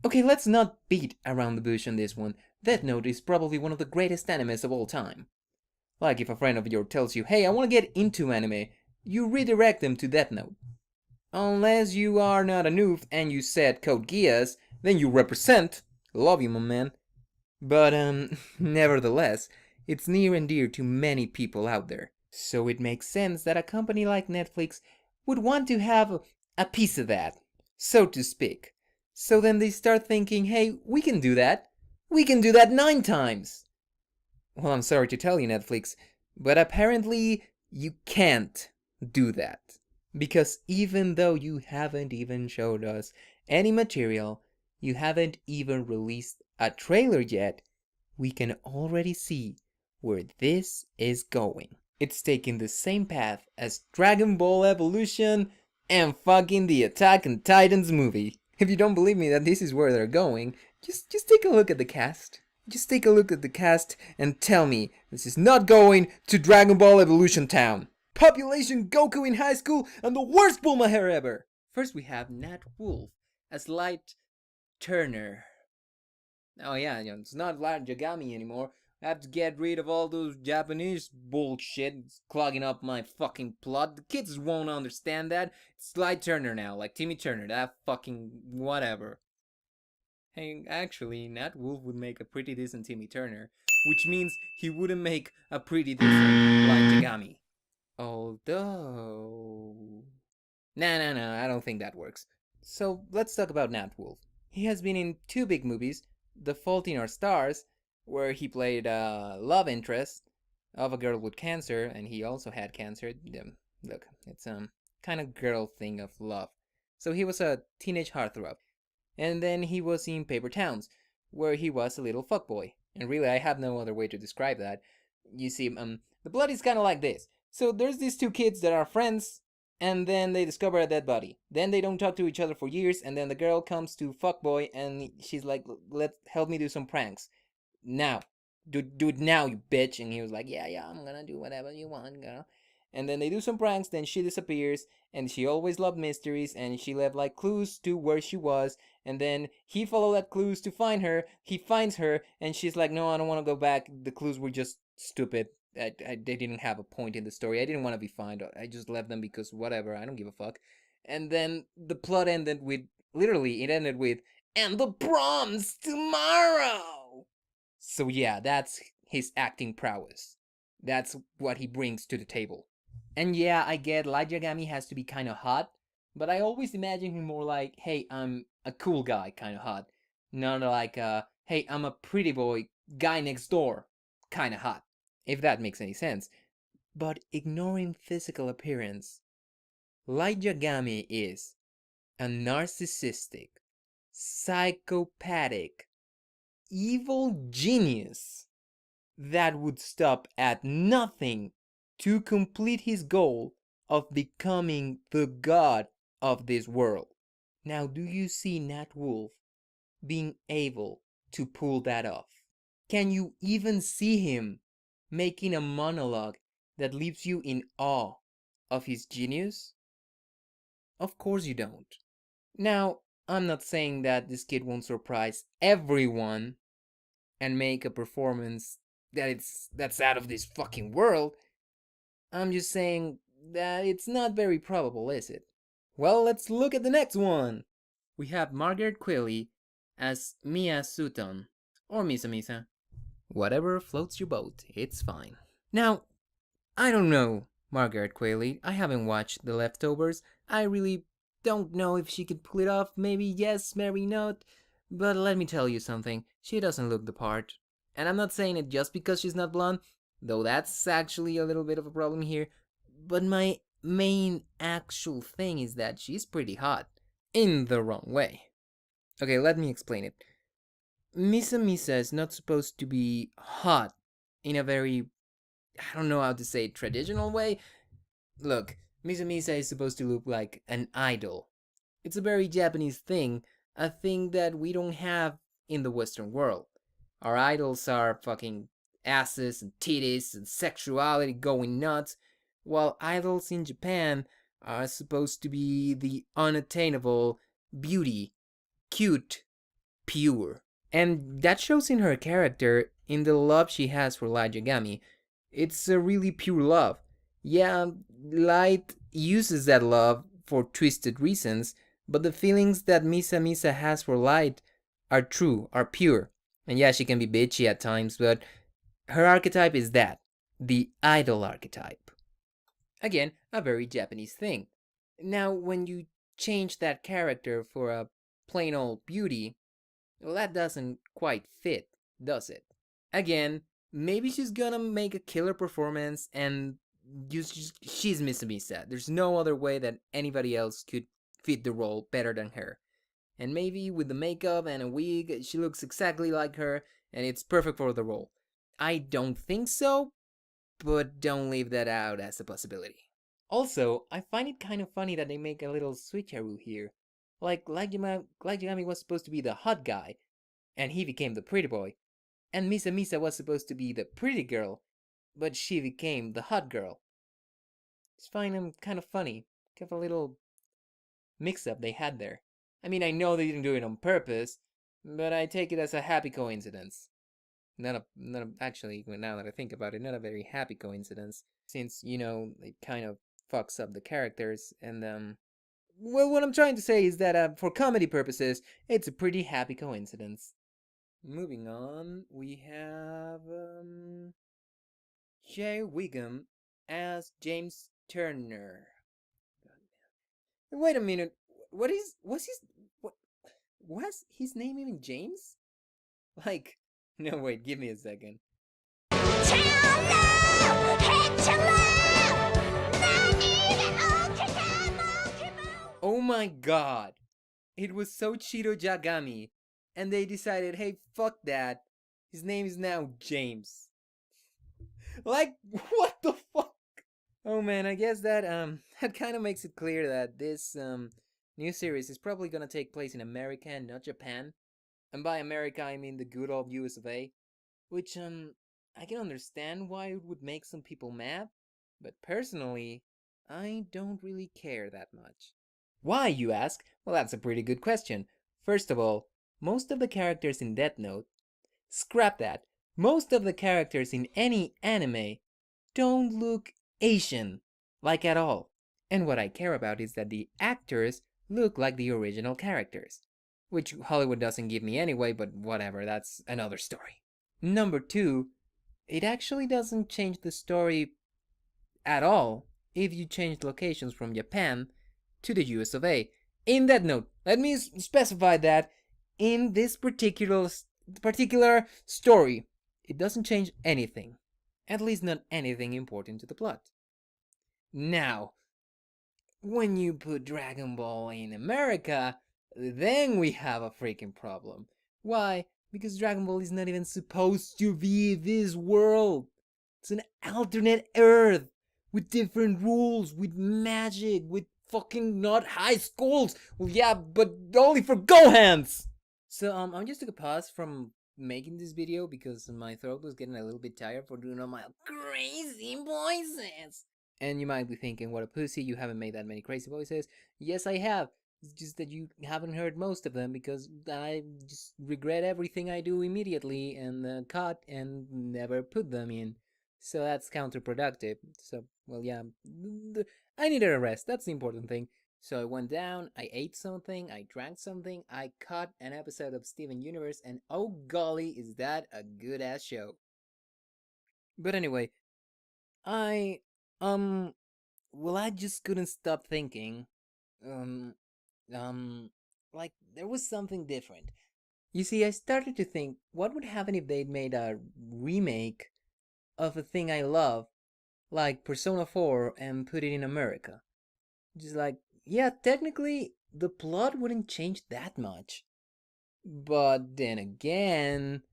Okay, let's not beat around the bush on this one. Death Note is probably one of the greatest animes of all time. Like if a friend of yours tells you, hey, I want to get into anime, you redirect them to Death Note. Unless you are not a noob and you said Code Geass, then you represent. Love you, my man. But, nevertheless, it's near and dear to many people out there. So it makes sense that a company like Netflix would want to have a piece of that, so to speak. So then they start thinking, hey, we can do that. We can do that 9 times. Well, I'm sorry to tell you, Netflix, but apparently you can't do that. Because even though you haven't even showed us any material, you haven't even released a trailer yet, we can already see where this is going. It's taking the same path as Dragon Ball Evolution and fucking the Attack on Titans movie. If you don't believe me that this is where they're going, just take a look at the cast. Just take a look at the cast and tell me this is not going to Dragon Ball Evolution Town. Population Goku in high school and the worst Bulma hair ever. First we have Nat Wolf as Light Turner. Oh yeah, it's not Light Yagami anymore. I have to get rid of all those Japanese bullshit. It's clogging up my fucking plot. The kids won't understand that. It's Light Turner now, like Timmy Turner. That fucking whatever. Hey, actually, Nat Wolf would make a pretty decent Timmy Turner, which means he wouldn't make a pretty decent Light Yagami. Although... Nah, I don't think that works. So let's talk about Nat Wolf. He has been in 2 big movies, The Fault in Our Stars, where he played a love interest of a girl with cancer, and he also had cancer. Look, it's kind of girl thing of love. So he was a teenage heartthrob. And then he was in Paper Towns, where he was a little fuckboy. And really, I have no other way to describe that. You see, the plot is kind of like this. So there's these 2 kids that are friends, and then they discover a dead body. Then they don't talk to each other for years, and then the girl comes to fuckboy, and she's like, help me do some pranks. Now. Do it now, you bitch. And he was like, yeah, I'm gonna do whatever you want, girl. And then they do some pranks, then she disappears, and she always loved mysteries, and she left like clues to where she was, and then he followed that clues to find her. He finds her, and she's like, no, I don't want to go back. The clues were just stupid. They didn't have a point in the story. I didn't want to be found. I just left them because whatever. I don't give a fuck. And then the plot ended with, literally, it ended with, and the prom's tomorrow. So yeah, that's his acting prowess. That's what he brings to the table. And yeah, I get Light Yagami has to be kind of hot, but I always imagine him more like, hey, I'm a cool guy kind of hot. Not like, hey, I'm a pretty boy, guy next door kind of hot. If that makes any sense. But ignoring physical appearance, Light Yagami is a narcissistic, psychopathic, evil genius that would stop at nothing to complete his goal of becoming the god of this world. Now, do you see Nat Wolf being able to pull that off? Can you even see him making a monologue that leaves you in awe of his genius? Of course you don't. Now, I'm not saying that this kid won't surprise everyone and make a performance that's out of this fucking world. I'm just saying that it's not very probable, is it? Well, let's look at the next one. We have Margaret Qualley as Mia Sutton, or Misa Misa. Whatever floats your boat, it's fine. Now, I don't know Margaret Qualley. I haven't watched The Leftovers. I really don't know if she could pull it off. Maybe yes, maybe not. But let me tell you something. She doesn't look the part. And I'm not saying it just because she's not blonde, though that's actually a little bit of a problem here. But my main actual thing is that she's pretty hot. In the wrong way. Okay, let me explain it. Misa Misa is not supposed to be hot in a very, I don't know how to say, traditional way. Look, Misa Misa is supposed to look like an idol. It's a very Japanese thing, a thing that we don't have in the Western world. Our idols are fucking asses and titties and sexuality going nuts, while idols in Japan are supposed to be the unattainable beauty, cute, pure. And that shows in her character, in the love she has for Light Yagami. It's a really pure love. Yeah, Light uses that love for twisted reasons, but the feelings that Misa Misa has for Light are true, are pure. And yeah, she can be bitchy at times, but her archetype is that, the idol archetype. Again, a very Japanese thing. Now, when you change that character for a plain old beauty, well, that doesn't quite fit, does it? Again, maybe she's gonna make a killer performance and she's Misa Misa. There's no other way that anybody else could fit the role better than her. And maybe with the makeup and a wig, she looks exactly like her and it's perfect for the role. I don't think so, but don't leave that out as a possibility. Also, I find it kind of funny that they make a little switcheroo here. Like Light Yagami was supposed to be the hot guy, and he became the pretty boy. And Misa Misa was supposed to be the pretty girl, but she became the hot girl. Just find them kind of funny. Kind of a little mix-up they had there. I mean, I know they didn't do it on purpose, but I take it as a happy coincidence. Actually, now that I think about it, not a very happy coincidence, since, it kind of fucks up the characters, and, well, what I'm trying to say is that, for comedy purposes, it's a pretty happy coincidence. Moving on, we have, Jay Wiggum as James Turner. Wait a minute, was his name even James? Like, no, wait, give me a second. Oh my god! It was Soichiro Yagami, and they decided, hey, fuck that. His name is now James. Like, what the fuck? Oh man, I guess that that kind of makes it clear that this new series is probably gonna take place in America and not Japan. And by America, I mean the good old US of A. Which, I can understand why it would make some people mad, but personally, I don't really care that much. Why, you ask? Well, that's a pretty good question. First of all, most of the characters in Death Note, scrap that, most of the characters in any anime don't look Asian, like at all. And what I care about is that the actors look like the original characters. Which Hollywood doesn't give me anyway, but whatever, that's another story. Number two, it actually doesn't change the story at all if you change locations from Japan to the US of A. In that note, let me specify that in this particular story, it doesn't change anything. At least not anything important to the plot. Now, when you put Dragon Ball in America, then we have a freaking problem. Why? Because Dragon Ball is not even supposed to be this world. It's an alternate Earth with different rules, with magic, with fucking not high schools. Well, yeah, but only for Gohans. So I just took a pause from making this video because my throat was getting a little bit tired for doing all my crazy voices. And you might be thinking, what a pussy, you haven't made that many crazy voices. Yes, I have. It's just that you haven't heard most of them because I just regret everything I do immediately and cut and never put them in. So that's counterproductive. So, well, yeah, I needed a rest. That's the important thing. So I went down, I ate something, I drank something, I cut an episode of Steven Universe, and oh golly, is that a good ass show. But anyway, I, well, I just couldn't stop thinking, um, like there was something different. You see, I started to think, what would happen if they'd made a remake of a thing I love, like Persona 4, and put it in America? Just like, yeah, technically, the plot wouldn't change that much. But then again,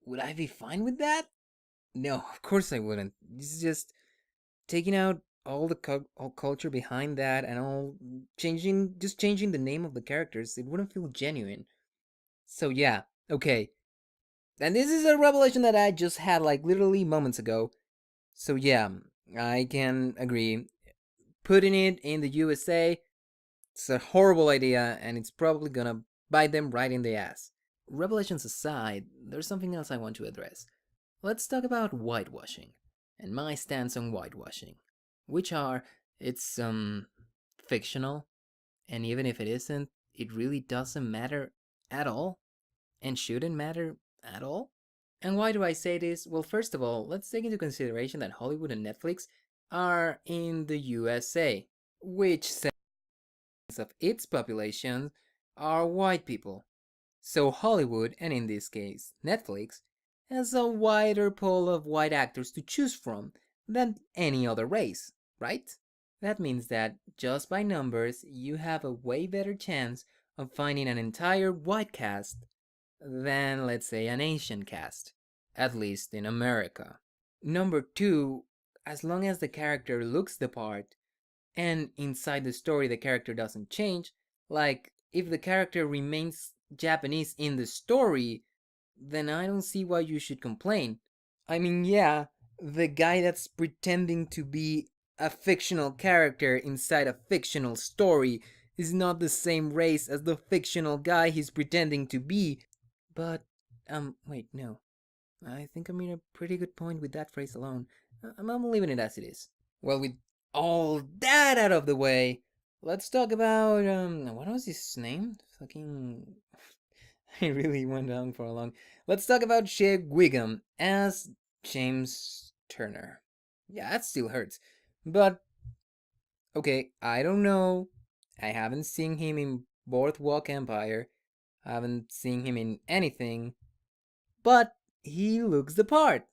would I be fine with that? No, of course I wouldn't. It's just taking out all the all culture behind that and all changing the name of the characters. It wouldn't feel genuine. So yeah, okay. And this is a revelation that I just had like literally moments ago. So yeah, I can agree. Putting it in the USA, it's a horrible idea and it's probably gonna bite them right in the ass. revelations aside, there's something else I want to address. Let's talk about whitewashing, and my stance on whitewashing, which are, it's, fictional, and even if it isn't, it really doesn't matter at all, and shouldn't matter at all. And why do I say this? Well, first of all, let's take into consideration that Hollywood and Netflix are in the USA, which sense of its population are white people. So Hollywood, and in this case Netflix, has a wider pool of white actors to choose from than any other race, right? That means that just by numbers, you have a way better chance of finding an entire white cast than, let's say, an Asian cast, at least in America. Number two, as long as the character looks the part, and inside the story the character doesn't change, like if the character remains Japanese in the story, then I don't see why you should complain. I mean, yeah, the guy that's pretending to be a fictional character inside a fictional story is not the same race as the fictional guy he's pretending to be. But, wait, no. I think I made a pretty good point with that phrase alone. I'm leaving it as it is. Well, with all that out of the way, let's talk about, what was his name? Fucking... I really went on for a long... Let's talk about Shea Wiggum as James Turner. Yeah, that still hurts. But, okay, I don't know. I haven't seen him in Boardwalk Empire. I haven't seen him in anything. But he looks the part.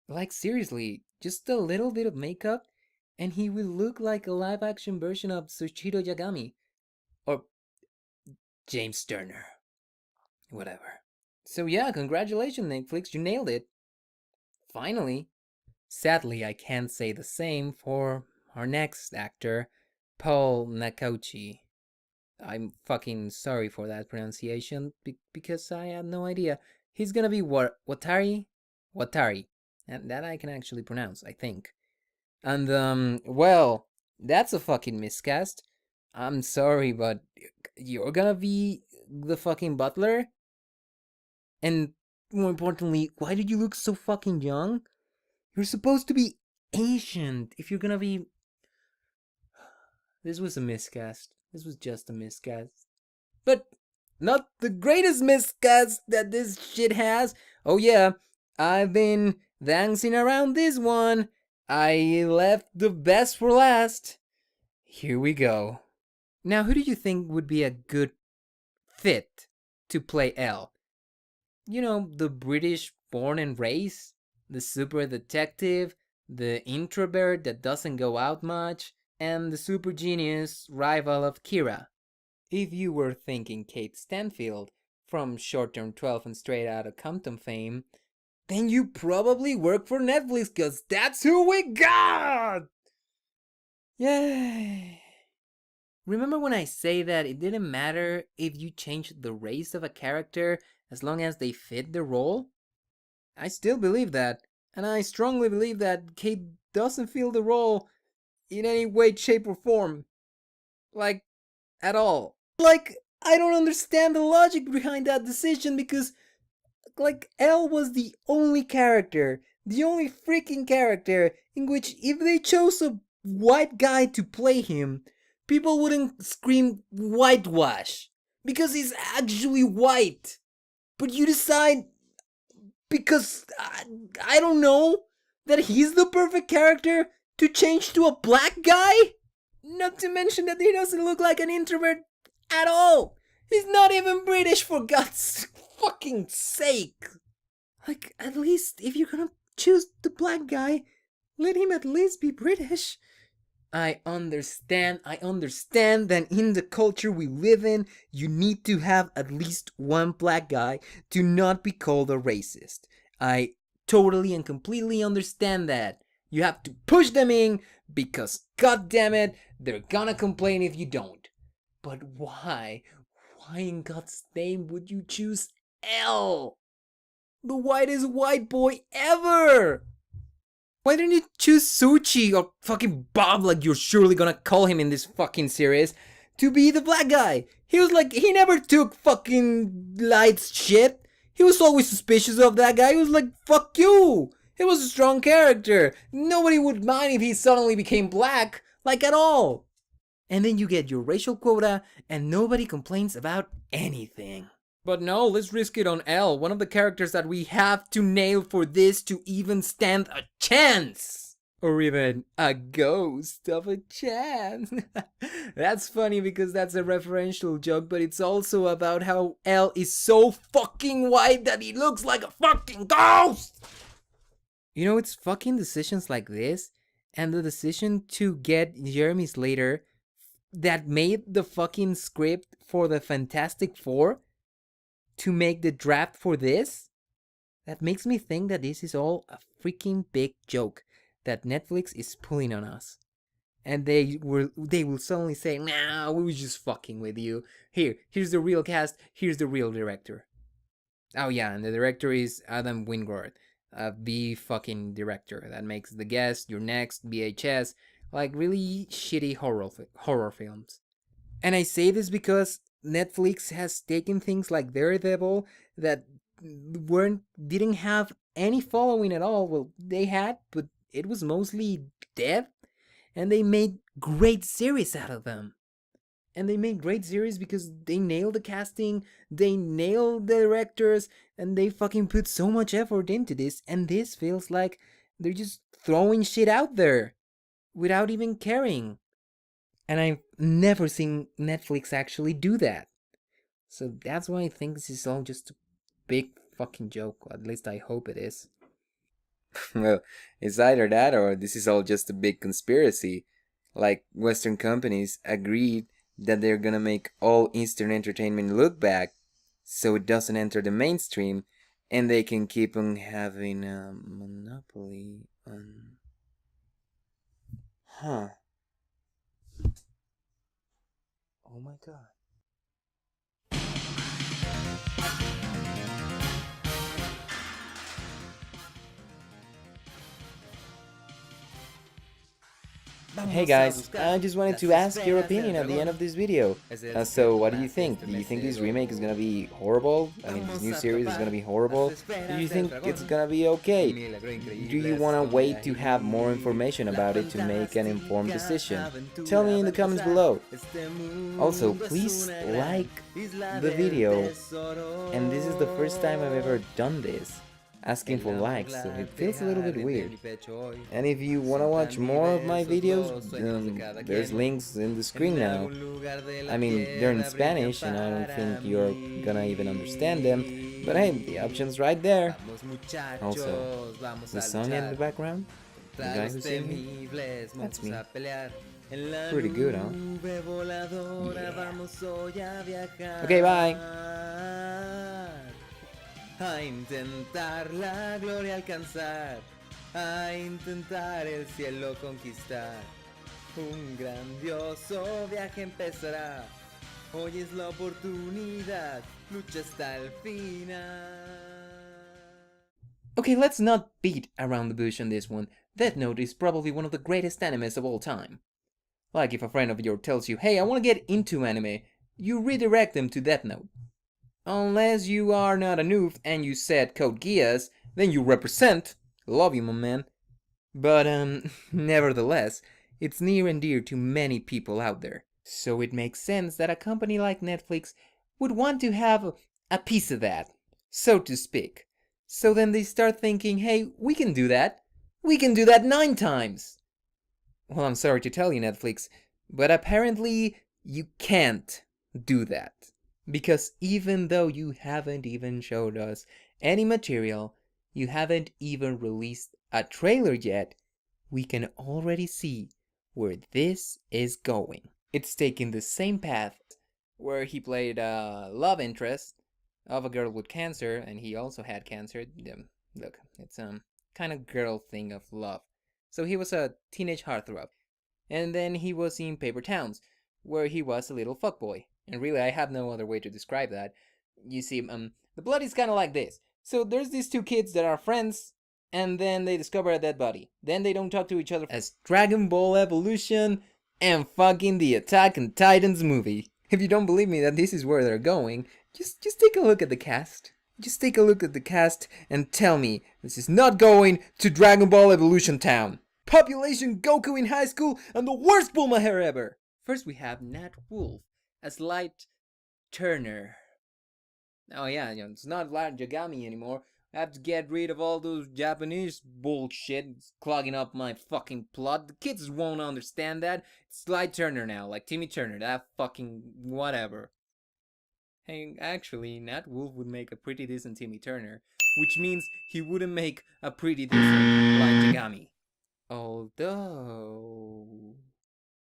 Like, seriously, just a little bit of makeup, and he will look like a live-action version of Tsuchiro Yagami. Or James Turner. Whatever. So yeah, congratulations, Netflix, you nailed it. Finally. Sadly, I can't say the same for our next actor, Paul Nakauchi. I'm fucking sorry for that pronunciation, because I had no idea. He's gonna be Watari? Watari. And that I can actually pronounce, I think. And, well, that's a fucking miscast. I'm sorry, but you're gonna be the fucking butler? And more importantly, why did you look so fucking young? You're supposed to be ancient if you're gonna be... This was a miscast. This was just a miscast. But not the greatest miscast that this shit has. Oh yeah, I've been dancing around this one. I left the best for last. Here we go. Now, who do you think would be a good fit to play L? You know, the British born and raised, the super detective, the introvert that doesn't go out much, and the super genius rival of Kira. If you were thinking Kate Stanfield from Short Term 12 and Straight Outta Compton fame, then you probably work for Netflix, cause that's who we got! Yay! Remember when I say that it didn't matter if you changed the race of a character as long as they fit the role? I still believe that, and I strongly believe that Kate doesn't feel the role in any way, shape, or form. Like, at all. Like, I don't understand the logic behind that decision because, like, Elle was the only character, the only freaking character in which if they chose a white guy to play him, people wouldn't scream whitewash because he's actually white. But you decide because, I don't know, that he's the perfect character to change to a black guy? Not to mention that he doesn't look like an introvert at all. He's not even British, for God's fucking sake. Like, at least if you're gonna choose the black guy, let him at least be British. I understand that in the culture we live in, you need to have at least one black guy to not be called a racist. I totally and completely understand that. You have to push them in because, goddammit, they're gonna complain if you don't. But why? Why in God's name would you choose L? The whitest white boy ever! Why didn't you choose Suchi or fucking Bob, like you're surely gonna call him in this fucking series, to be the black guy? He was like, he never took fucking Light's shit. He was always suspicious of that guy. He was like, fuck you. He was a strong character. Nobody would mind if he suddenly became black, like at all. And then you get your racial quota and nobody complains about anything. But no, let's risk it on L, one of the characters that we have to nail for this to even stand a chance. Or even a ghost of a chance. That's funny because that's a referential joke, but it's also about how L is so fucking white that he looks like a fucking ghost! You know, it's fucking decisions like this, and the decision to get Jeremy Slater that made the fucking script for the Fantastic Four to make the draft for this, that makes me think that this is all a freaking big joke that Netflix is pulling on us. And they will suddenly say, nah, we were just fucking with you. Here's the real cast, here's the real director. Oh yeah, and the director is Adam Wingard, a B fucking director that makes The Guest, Your Next, VHS, like really shitty horror films. And I say this because Netflix has taken things like Daredevil that didn't have any following at all. Well, they had, but it was mostly dead, and they made great series out of them. And they made great series because they nailed the casting, they nailed the directors, and they fucking put so much effort into this, and this feels like they're just throwing shit out there without even caring. And I've never seen Netflix actually do that. So that's why I think this is all just a big fucking joke. At least I hope it is. Well, it's either that or this is all just a big conspiracy. Like, Western companies agreed that they're gonna make all Eastern entertainment look back so it doesn't enter the mainstream, and they can keep on having a monopoly on... Huh. Oh my god. Hey guys, I just wanted to ask your opinion at the end of this video. So what do you think? Do you think this remake is gonna be horrible? I mean, this new series is gonna be horrible? Do you think it's gonna be okay? Do you wanna wait to have more information about it to make an informed decision? Tell me in the comments below. Also, please like the video. And this is the first time I've ever done this, asking for likes, so it feels a little bit weird. And if you want to watch more of my videos, there's links in the screen now. I mean, they're in Spanish and I don't think you're gonna even understand them, but hey, the option's right there. Also, the song in the background, the guy who's singing, that's me. Pretty good, huh? Yeah. Okay, bye! A intentar la gloria alcanzar, a intentar el cielo conquistar. Un grandioso viaje empezará. Hoy es la oportunidad, lucha hasta el final. Okay, let's not beat around the bush on this one. Death Note is probably one of the greatest animes of all time. Like if a friend of yours tells you, hey, I want to get into anime, you redirect them to Death Note. Unless you are not a noob and you said Code Geass, then you represent. Love you, my man. But, nevertheless, it's near and dear to many people out there. So it makes sense that a company like Netflix would want to have a piece of that, so to speak. So then they start thinking, hey, we can do that. We can do that 9 times. Well, I'm sorry to tell you, Netflix, but apparently you can't do that. Because even though you haven't even showed us any material, you haven't even released a trailer yet, we can already see where this is going. It's taking the same path where he played a love interest of a girl with cancer, and he also had cancer. Look, it's kind of girl thing of love. So he was a teenage heartthrob. And then he was in Paper Towns, where he was a little fuckboy. And really, I have no other way to describe that. You see, the plot is kind of like this. So there's these 2 kids that are friends, and then they discover a dead body. Then they don't talk to each other as Dragon Ball Evolution and fucking the Attack on Titans movie. If you don't believe me that this is where they're going, just take a look at the cast. Just take a look at the cast and tell me this is not going to Dragon Ball Evolution Town. Population Goku in high school and the worst Bulma hair ever. First we have Nat Wolf as Light Turner. Oh yeah, it's not Light Yagami anymore. I have to get rid of all those Japanese bullshit. It's clogging up my fucking plot. The kids won't understand that. It's Light Turner now, like Timmy Turner. That fucking whatever. Hey, actually, Nat Wolf would make a pretty decent Timmy Turner, which means he wouldn't make a pretty decent Light Yagami. Although...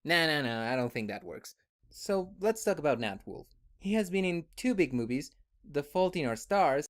No, I don't think that works. So let's talk about Nat Wolf. He has been in 2 big movies, The Fault in Our Stars